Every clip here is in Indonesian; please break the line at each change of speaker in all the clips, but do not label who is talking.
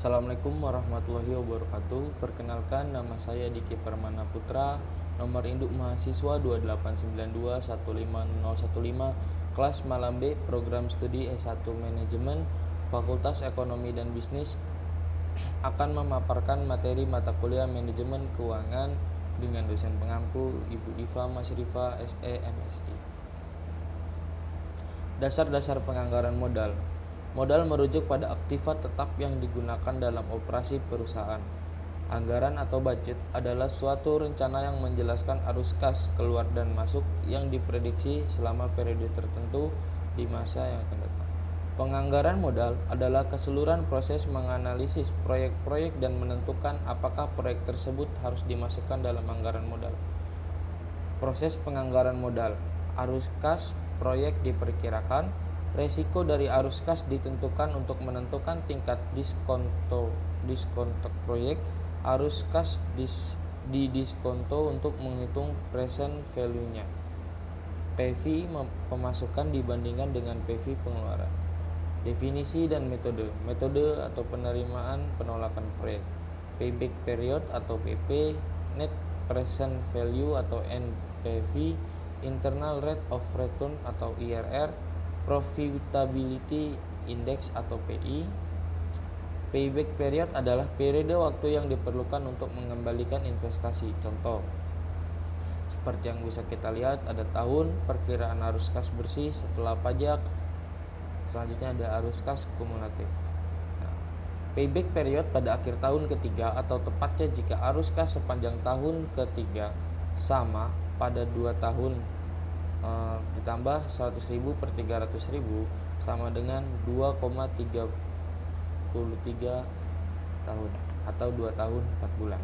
Assalamualaikum warahmatullahi wabarakatuh. Perkenalkan, nama saya Diki Permana Putra, nomor induk mahasiswa 289215015, kelas Malam B, program studi S1 Manajemen, Fakultas Ekonomi dan Bisnis, akan memaparkan materi mata kuliah Manajemen Keuangan dengan dosen pengampu Ibu Diva Masrifa SE MSI. Dasar-dasar penganggaran modal. Modal merujuk pada aktiva tetap yang digunakan dalam operasi perusahaan. Anggaran atau budget adalah suatu rencana yang menjelaskan arus kas keluar dan masuk yang diprediksi selama periode tertentu di masa yang akan datang. Penganggaran modal adalah keseluruhan proses menganalisis proyek-proyek dan menentukan apakah proyek tersebut harus dimasukkan dalam anggaran modal. Proses penganggaran modal. Arus kas proyek diperkirakan. Resiko dari arus kas ditentukan untuk menentukan tingkat diskonto proyek. Arus kas didiskonto untuk menghitung present value-nya. PV pemasukan dibandingkan dengan PV pengeluaran. Definisi dan metode. Metode atau penerimaan penolakan proyek. Payback period atau PP, net present value atau NPV, internal rate of return atau IRR, Profitability Index atau PI. Payback period adalah periode waktu yang diperlukan untuk mengembalikan investasi. Contoh, seperti yang bisa kita lihat, ada tahun perkiraan arus kas bersih setelah pajak. Selanjutnya ada arus kas kumulatif. Payback period pada akhir tahun ketiga atau tepatnya jika arus kas sepanjang tahun ketiga sama pada 2 tahun ditambah 100.000 per 300.000 sama dengan 2,33 tahun atau 2 tahun 4 bulan.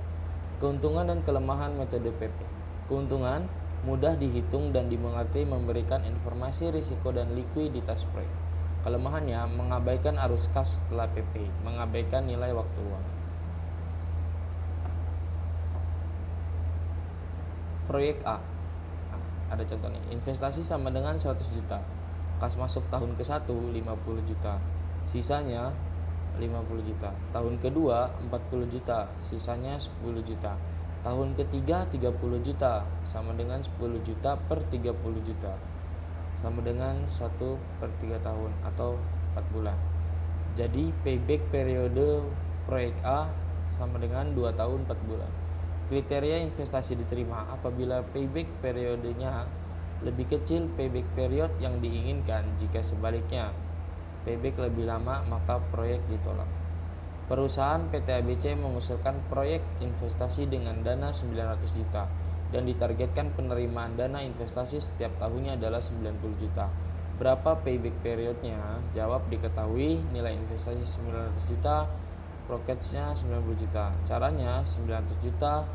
Keuntungan dan kelemahan metode PP. Keuntungan mudah dihitung dan dimengerti, memberikan informasi risiko dan likuiditas proyek. Kelemahannya mengabaikan arus kas setelah PP, mengabaikan nilai waktu uang. Proyek A. Ada contoh nih, investasi sama dengan 100 juta. Kas masuk tahun ke-1 50 juta. Sisanya 50 juta. Tahun kedua 40 juta, sisanya 10 juta. Tahun ketiga 30 juta, sama dengan 10 juta per 30 juta. Sama dengan 1 per 3 tahun atau 4 bulan. Jadi payback periode proyek A sama dengan 2 tahun 4 bulan. Kriteria investasi diterima apabila payback periodenya lebih kecil payback period yang diinginkan. Jika sebaliknya payback lebih lama, maka proyek ditolak. Perusahaan PT ABC mengusulkan proyek investasi dengan dana 900 juta dan ditargetkan penerimaan dana investasi setiap tahunnya adalah 90 juta. Berapa payback periodnya? Jawab diketahui, nilai investasi 900 juta, profitnya 90 juta. Caranya 900 juta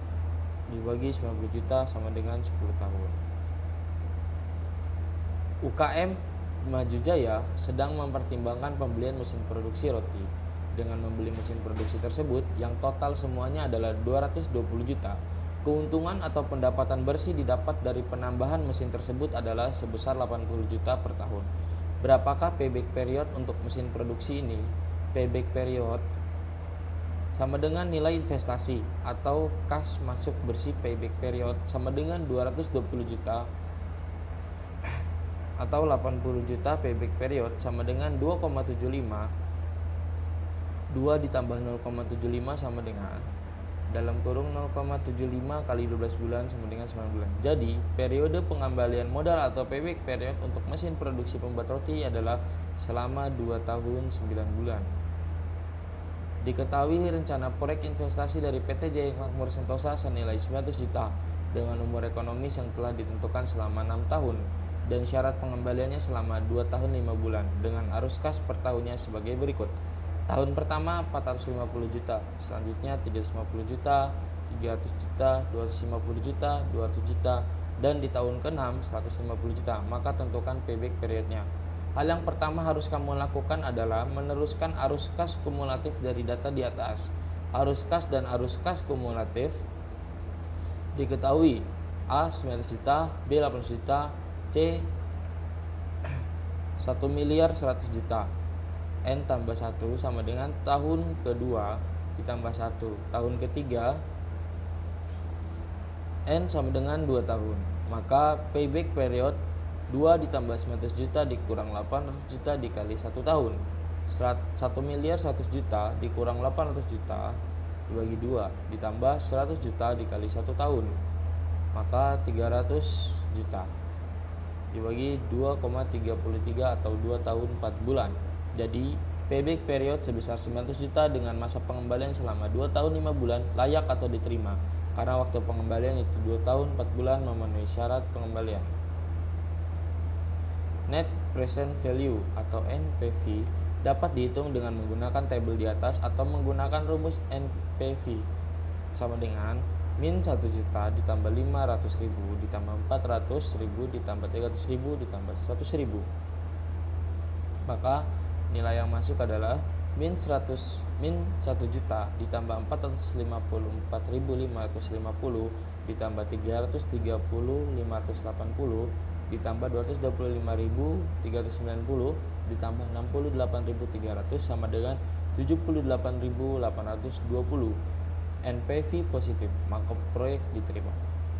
dibagi 90 juta sama dengan 10 tahun. UKM Maju Jaya sedang mempertimbangkan pembelian mesin produksi roti. Dengan membeli mesin produksi tersebut yang total semuanya adalah 220 juta, keuntungan atau pendapatan bersih didapat dari penambahan mesin tersebut adalah sebesar 80 juta per tahun. Berapakah payback period untuk mesin produksi ini? Payback period sama dengan nilai investasi atau kas masuk bersih. Payback period sama dengan 220 juta atau 80 juta. Payback period sama dengan 2,75. 2 ditambah 0,75 sama dengan dalam kurung 0,75 kali 12 bulan sama dengan 9 bulan. Jadi periode pengembalian modal atau payback period untuk mesin produksi pembuat roti adalah selama 2 tahun 9 bulan. Diketahui rencana proyek investasi dari PT Jaya Makmur Sentosa senilai 900 juta dengan umur ekonomis yang telah ditentukan selama 6 tahun dan syarat pengembaliannya selama 2 tahun 5 bulan dengan arus kas per tahunnya sebagai berikut. Tahun pertama 450 juta, selanjutnya 350 juta, 300 juta, 250 juta, 200 juta, dan di tahun ke-6 150 juta. Maka tentukan payback periodnya. Hal yang pertama harus kamu lakukan adalah meneruskan arus kas kumulatif dari data di atas. Arus kas dan arus kas kumulatif diketahui: A 900 juta, B 800 juta, C 1 miliar 100 juta. N tambah 1 sama dengan tahun kedua ditambah 1. Tahun ketiga N sama dengan 2 tahun. Maka payback period 2 ditambah 900 juta dikurang 800 juta dikali 1 tahun. 1 miliar 100 juta dikurang 800 juta dibagi 2 ditambah 100 juta dikali 1 tahun. Maka 300 juta dibagi 2,33 atau 2 tahun 4 bulan. Jadi payback period sebesar 900 juta dengan masa pengembalian selama 2 tahun 5 bulan layak atau diterima karena waktu pengembalian itu 2 tahun 4 bulan memenuhi syarat pengembalian. Net Present Value atau NPV dapat dihitung dengan menggunakan tabel di atas atau menggunakan rumus NPV sama dengan min 1 juta ditambah 500 ribu ditambah 400 ribu ditambah 300 ribu ditambah 100 ribu. Maka nilai yang masuk adalah min 1 juta ditambah 454.550 ditambah 330.580 ditambah 225.390 ditambah 68.300 sama dengan 78.820. NPV positif, maka proyek diterima.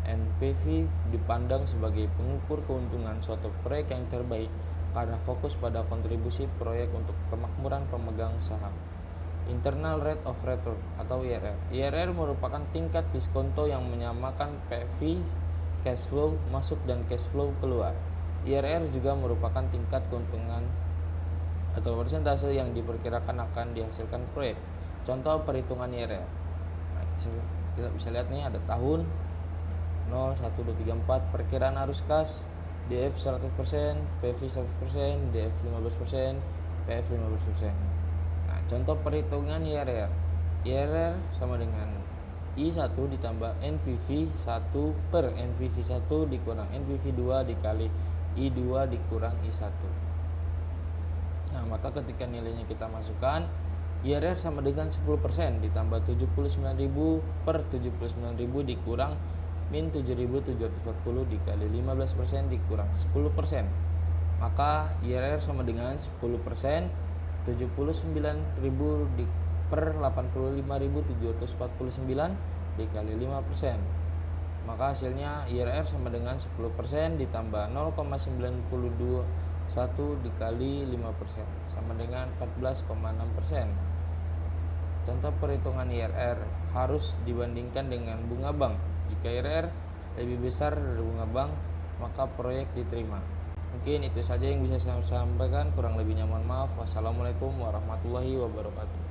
NPV dipandang sebagai pengukur keuntungan suatu proyek yang terbaik karena fokus pada kontribusi proyek untuk kemakmuran pemegang saham. Internal Rate of Return atau IRR. IRR merupakan tingkat diskonto yang menyamakan PV, cash flow masuk dan cash flow keluar. IRR juga merupakan tingkat keuntungan atau persentase yang diperkirakan akan dihasilkan proyek. Contoh perhitungan IRR. Kita bisa lihat nih ada tahun 0, 1, 2, 3, 4 perkiraan arus kas DF 100%, PV 100%, DF 15%, PF 15%. Nah, contoh perhitungan IRR. IRR sama dengan I1 ditambah NPV 1 per NPV 1 dikurang NPV 2 dikali I2 dikurang I1. Nah, maka ketika nilainya kita masukkan, IRR sama dengan 10% ditambah 79.000 per 79.000 dikurang min 7.740 dikali 15% dikurang 10%. Maka IRR sama dengan 10% 79.000 per 85.749 dikali 5%. Maka hasilnya IRR sama dengan 10% ditambah 0,921 dikali 5% sama dengan 14,6%. Contoh perhitungan IRR harus dibandingkan dengan bunga bank. Jika IRR lebih besar dari bunga bank, maka proyek diterima. Mungkin itu saja yang bisa saya sampaikan, kurang lebihnya mohon maaf. Wassalamualaikum warahmatullahi wabarakatuh.